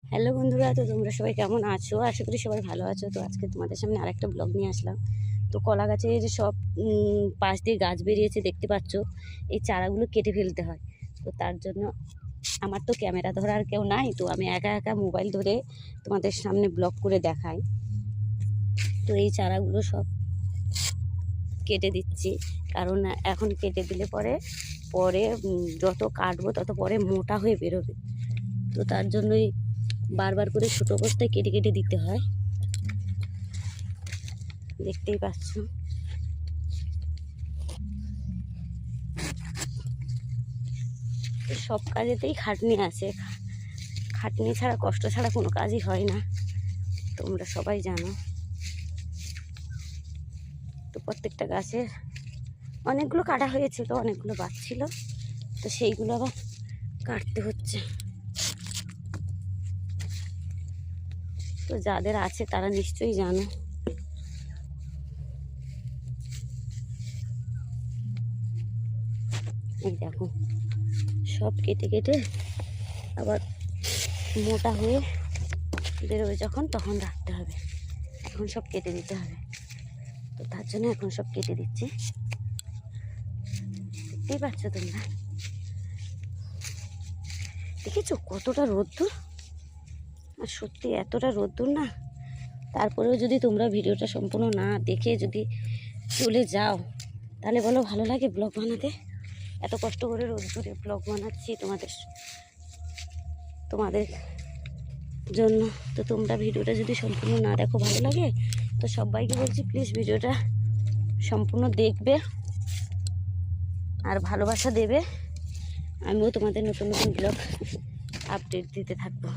Hello বন্ধুরা, তো তোমরা সবাই কেমন আছো? আশা করি সবাই ভালো আছো। তো আজকে তোমাদের সামনে আরেকটা ব্লগ নিয়ে আসলাম। তো কলা গাছের সব পাশ দিয়ে গাছ বেরিয়েছে দেখতে পাচ্ছ। এই চারাগুলো কেটে ফেলতে হয়। তো তার জন্য আমার তো ক্যামেরা ধরার কেউ নাই, তো আমি একা একা মোবাইল ধরে তোমাদের সামনে ব্লগ করে দেখাই। তো এই চারাগুলো সব কেটে দিচ্ছি, কারণ এখন কেটে দিলে পরে পরে যত কাটবো তত পরে মোটা হয়ে বেরোবে। তো তার জন্যই বারবার করে ছোটো অবস্থায় কেটে কেটে দিতে হয়। দেখতেই পাচ্ছ। সব কাজেতেই খাটনি আছে, খাটনি ছাড়া কষ্ট ছাড়া কোনো কাজই হয় না, তোমরা সবাই জানো। তো প্রত্যেকটা গাছের অনেকগুলো কাটা হয়েছে, তো অনেকগুলো বাঁচছিল, তো সেইগুলো আবার কাটতে হচ্ছে। তো যাদের আছে তারা নিশ্চয়ই জানো। এই দেখো, সব কেটে কেটে আবার মোটা হয়ে বেরোবে যখন, তখন রাখতে হবে। এখন সব কেটে দিতে হবে, তো তার জন্য এখন সব কেটে দিচ্ছি। দেখতেই পাচ্ছ তোমরা, দেখেছো কতটা রোদ্দুর। আর সত্যি এতটা রোদ্দুর না, তারপরেও যদি তোমরা ভিডিওটা সম্পূর্ণ না দেখে যদি চলে যাও, তাহলে বলো ভালো লাগে ব্লগ বানাতে? এত কষ্ট করে রোদ্দুরে ব্লগ বানাচ্ছি তোমাদের জন্য। তো তোমরা ভিডিওটা যদি সম্পূর্ণ না দেখো, ভালো লাগে? তো সবাইকে বলছি প্লিজ ভিডিওটা সম্পূর্ণ দেখবে আর ভালোবাসা দেবে। আমিও তোমাদের নতুন নতুন ব্লগ আপডেট দিতে থাকবো।